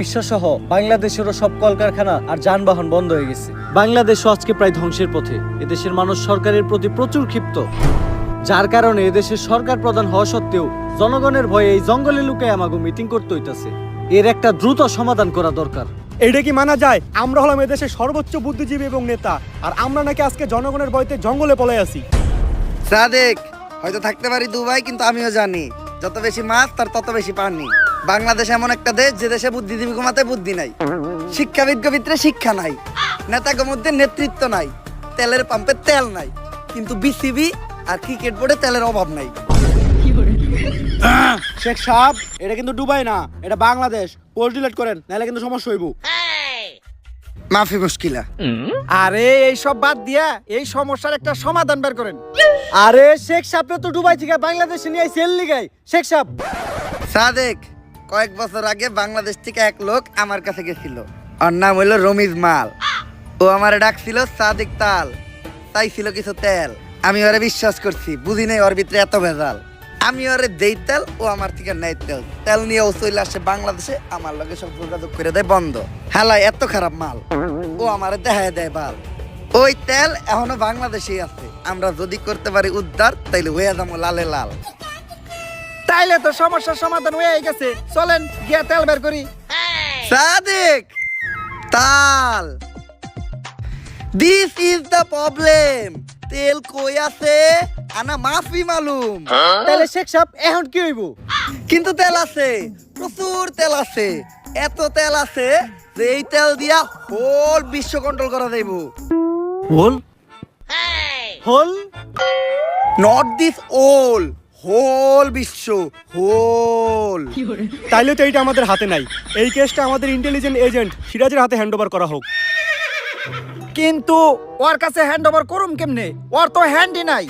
বিশ্বসহ বাংলাদেশেরও সব কলকারখানা আর যানবাহন বন্ধ হয়ে গেছে। বাংলাদেশ আজকে প্রায় ধ্বংসের পথে। এদেশের মানুষ সরকারের প্রতি প্রচুর ক্ষিপ্ত, যার কারণে এদেশের সরকার প্রধান হওয়া সত্ত্বেও জনগণের ভয়ে এই জঙ্গলে লুকায় আমাকে মিটিং করতে হইতাছে। এর একটা দ্রুত সমাধান করা দরকার। এটা কি মানা যায়? আমরা হলাম এদেশের সর্বোচ্চ বুদ্ধিজীবী এবং নেতা, আর আমরা নাকি আজকে জনগণের ভয়তে জঙ্গলে পলাই আছি। সাদেক, হয়তো থাকতে পারি দুবাই, কিন্তু আমিও জানি যত বেশি মাছ তার তত বেশি পানি। বাংলাদেশ এমন একটা দেশ যে দেশে বুদ্ধিজীবী কমাতে বুদ্ধি নাই, শিক্ষাবিদকে ভিতরে শিক্ষা নাই, নেতাকে মধ্যে নেতৃত্ব নাই, তেলের পাম্পে তেল নাই, কিন্তু বিসিবি আর ক্রিকেট বোর্ডে তেলের অভাব নাই। শেখ সাহেব, এটা কিন্তু দুবাই না, এটা বাংলাদেশ। পোস্ট ডিলিট করেন, নাহলে কিন্তু সমস্যা হইব। মাফি মুশকিলা। আরে এই সব বাদ দিয়া এই সমস্যার একটা সমাধান বের করেন। আরে শেখ সাহেব তো দুবাই থেকে বাংলাদেশে নিয়ে সেল লিগাই। শেখ সাহেব, সাদেক, কয়েক বছর আগে বাংলাদেশ থেকে এক লোক আমার কাছে গেছিল। ওর নাম হইল রমিজ মাল। ও আমার ডাকছিল সাদেক তাল, চাইছিল কিছু তেল। আমি ওরে বিশ্বাস করছি, বুঝি নাই ওর ভিতরে এত ভেজাল। আমি ওরে দেই তেল, ও আমার থেকে নেয় তেল। তেল নিয়ে ও চলে আসে বাংলাদেশে, আমার লগে সব যোগাযোগ করে দেয় বন্ধ। হালাই এত খারাপ মাল, ও আমারে দেখায় দেয় বাল। ওই তেল এখনো বাংলাদেশেই আছে। আমরা যদি করতে পারি উদ্ধার, তাইলে হয়ে যাবো লালে লাল। তাইলে তো সমস্যার সমাধান হয়ে গেছে। চলেন গিয়া তেল বের করি। সাদেক তাল, দিস ইজ দ্য প্রবলেম। তেল কই আছে আনা মাফি মালুম। তাহলে শেখ সাহেব এখন কি হইব? কিন্তু তেল আছে, প্রচুর তেল আছে। এত তেল আছে যে এই তেল দিয়া হোল বিশ্ব কন্ট্রোল করা যাইব। হোল হোল নট দিস ওল, হোল বিশ্ব, হোল। তাইলে তো এইটা আমাদের হাতে নাই। এই কেসটা আমাদের ইন্টেলিজেন্ট এজেন্ট সিরাজের হাতে হ্যান্ডওভার করা হোক। কিন্তু ওর কাছে হ্যান্ডওভার করুম কেমনে? ওর তো হ্যান্ডই নাই।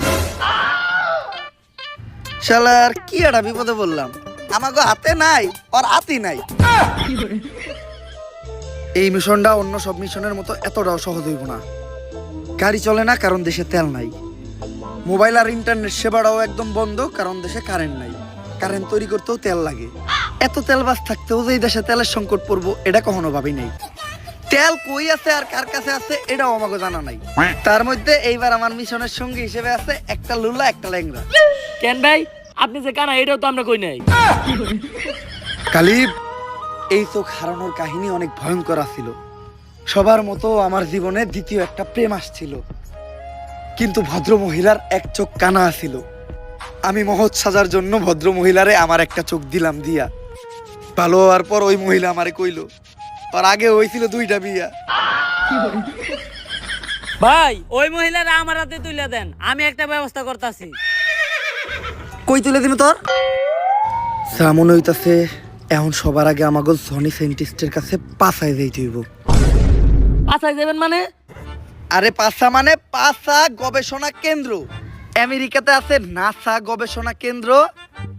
শালার কি একটা বিপদে বললাম। আমাকে হাতে নাই, ওর হাতি নাই। এই মিশনটা অন্য সব মিশনের মতো এতটাও সহজ হইব না। গাড়ি চলে না কারণ দেশে তেল নাই। মোবাইল আর ইন্টারনেট সেবাটাও একদম বন্ধ কারণ দেশে কারেন্ট নাই। কারেন্ট তৈরি করতেও তেল লাগে। এত তেল বাস থাকতেও যে এই দেশে তেলের সংকট পড়বো, এটা কখনো ভাবি নাই। তেল কই আছে আর কার কাছে আছে এটাও আমাকে জানা নাই। তার মধ্যে এইবার আমার মিশনের সঙ্গী হিসেবে আছে একটা লুলা, একটা ল্যাংড়া। কেন ভাই, আপনি যে কানা এটাও তো আমরা কই নাই। কালিব, এই চোখ হারানোর কাহিনী অনেক ভয়ঙ্কর ছিল। সবার মতো আমার জীবনে দ্বিতীয় একটা প্রেম আসছিল, কিন্তু ভদ্র মহিলার এক চোখ কানা ছিল। আমি মহৎ সাজার জন্য ভদ্র মহিলারে আমার একটা চোখ দিলাম দিয়া। ভালো হওয়ার পর ওই মহিলা আমারে কইলো আর আগে হয়েছিল 2টা বিয়া। ভাই, ওই মহিলারা আমার হাতে তুলে দেন, আমি একটা ব্যবস্থা করতেছি। কই তুলে দিন তোর? মনে হইতাছে এখন সবার আগে আমাকে সনি সাইন্টিস্টের কাছে পাছায় যাইতে হইব। পাছায় যাবেন মানে? আরে পাছা মানে পাছা গবেষণা কেন্দ্র। আমেরিকাতে আছে নাসা গবেষণা কেন্দ্র,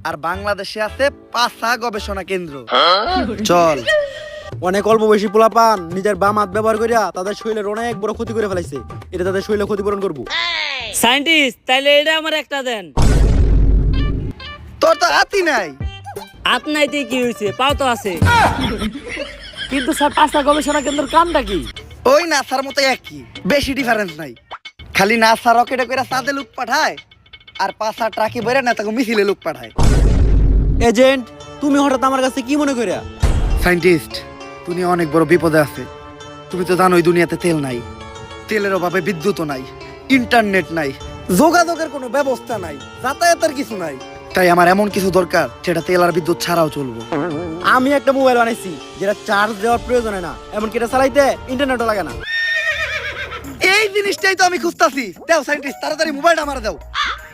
আর বাংলাদেশে আছে পাছা গবেষণা কেন্দ্র। চল। অনেক অল্প বয়সী পোলাপান নিজের বাম হাত ব্যবহার করিয়া তাদের শরীরের অনেক বড় ক্ষতি করে ফেলাইছে। এটা তাদের শরীরে ক্ষতিপূরণ করবো। সায়েন্টিস্ট, তাইলে এটা আমার একটা দেন। তোর তো হাতি নাই। হাত নাইতে কি হয়েছে, পাও তো আছে। কিন্তু স্যার, পাঁচটা গবেষণা কেন্দ্রের কামটা কি? ওই নাসার মতো একই, বেশি ডিফারেন্স নাই। খালি নাসা রকেটে করে চাঁদে লোক পাঠায়, আর পাঁচা ট্রাকে বেড়ে নেতাকে মিছিলে লোক পাঠায়। এজেন্ট, তুমি হঠাৎ আমার কাছে কি মনে করিয়া? সায়েন্টিস্ট, তুমি অনেক বড় বিপদে আছে। তুমি তো জানোই দুনিয়াতে তেল নাই, তেলের অভাবে বিদ্যুৎও নাই, ইন্টারনেট নাই, যোগাযোগের কোনো ব্যবস্থা নাই, যাতায়াতের কিছু নাই। তাই আমার এমন কিছু দরকার যেটা তেল আর বিদ্যুৎ ছাড়াও চলবো। আমি একটা মোবাইল বানাইছি যেটা চার্জ দেওয়ার প্রয়োজন হয় না, এমনকি এটা চালাইতে ইন্টারনেটও লাগে না। এই জিনিসটাই তো আমি খুঁজতাছি। দাও সায়েন্টিস্ট, তাড়াতাড়ি মোবাইলটা আমার দাও।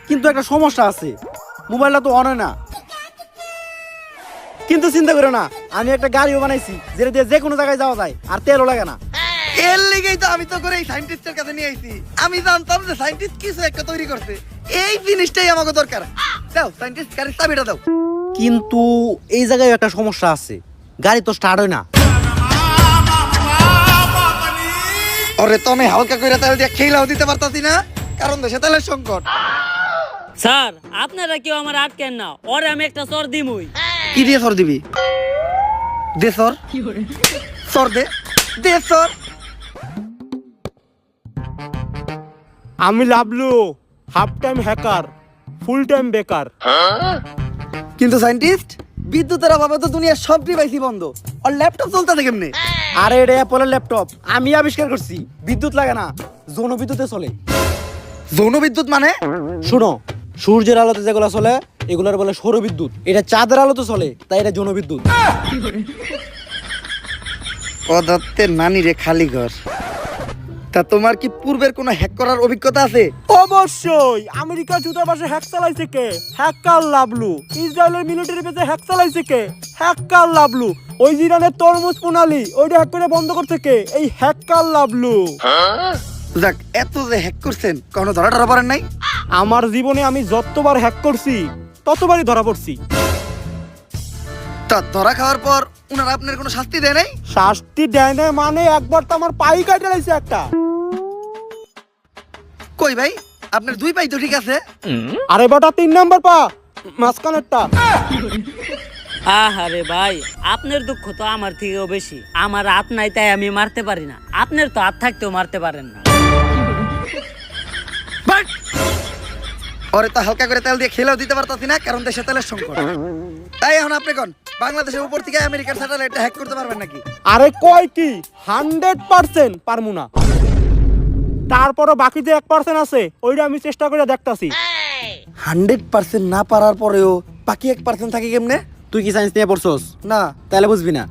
কিন্তু একটা সমস্যা আছে, মোবাইলটা তো অন হয় না। কিন্তু চিন্তা করো না, আমি একটা গাড়িও বানাইছি যেটা দিয়ে যে কোনো জায়গায় যাওয়া যায়, আর তেলও লাগে না। এর লেগেই তো আমি তো করে এই সায়েন্টিস্টের কাছে নিয়ে আইছি। আমি জানতাম যে সায়েন্টিস্ট কিছু একটা তৈরি করছে। এই জিনিসটাই আমাকে দরকার। দাও সায়েন্টিস্ট, গাড়ির চাবিটা দাও। কিন্তু এই জায়গায় একটা সমস্যা আছে, গাড়ি তো স্টার্ট হয় না। ওরে তো আমি হালকা করে তেল দিয়ে খেলাও দিতে পারতাছি না, কারণ দেশে তেলের সংকট। স্যার, আপনারা কেউ আমার আটকেন না, ওরে আমি একটা চর দিমুই। কি দিয়ে সর দিবি? দে সর সর দে দে সর। আমি Lavlu, half time hacker, full time বেকার। কিন্তু সায়েন্টিস্ট, বিদ্যুতের অভাবে তো দুনিয়ার সব ডিভাইসই বন্ধ, আর ল্যাপটপ চলতেছে কেমনে? আরে এটা অ্যাপলের ল্যাপটপ, আমি আবিষ্কার করছি। বিদ্যুৎ লাগে না, যৌন বিদ্যুতে চলে। যৌন বিদ্যুৎ মানে? শোনো, সূর্যের আলোতে যেগুলো চলে এগুলোর বলে সৌর বিদ্যুৎ। এটা চাঁদের আলোতে চলে, তাই এটা যৌন বিদ্যুৎ। পদার্থের নানি রে খালি ঘর। তা তোমার কি পূর্বের কোনো হ্যাক করার অভিজ্ঞতা আছে? অবশ্যই। আমেরিকার দূতাবাসে হ্যাক চালাইছে কে? হ্যাকার লাভলু। ইসরায়েলের মিলিটারি বেসে হ্যাক চালাইছে কে? হ্যাকার লাভলু। ওই ইরানের তরমুজ প্রণালী ওইটা হ্যাক করে বন্ধ করছে কে? এই হ্যাকার লাভলু। যাক, এত যে হ্যাক করছেন, কোনো ধরা টরা পড়েন নাই? আমার জীবনে আমি যতবার হ্যাক করছি ততবারই ধরা পড়ছি। তা ধরা খাওয়ার পর উনারা আপনার কোনো শাস্তি দেয় নাই? শাস্তি দেয় না মানে একবার তো আমার পাই কাটে লাইছে একটা। কই ভাই, আপনার দুই পাই তো ঠিক আছে। আরে বেটা 3 নাম্বার পা, মাঝখানেরটা। আহারে ভাই, আপনার দুঃখ তো আমার থেকেও বেশি। আমার হাত নাই তাই আমি মারতে পারি না, আপনার তো হাত থাকতেও মারতে পারেন না। বাট! ওরে তো হালকা করে তেল দিয়ে খেলেও দিতে পারতাছি না, কারণ দেশে তেলের সংকট। তাই এখন আপনি কোন বাংলাদেশের উপর থেকে আমেরিকার স্যাটেলাইটটা হ্যাক করতে পারবেন নাকি? আরে কয় কি 100% পারমু না। তারপরও বাকি যে 1% আছে ওইটা আমি চেষ্টা করে দেখতাছি। 100% না পারার পরেও বাকি 1% থাকে কেমনে? তুই কি সায়েন্স নিয়ে পড়ছস? না। তাহলে বুঝবি না।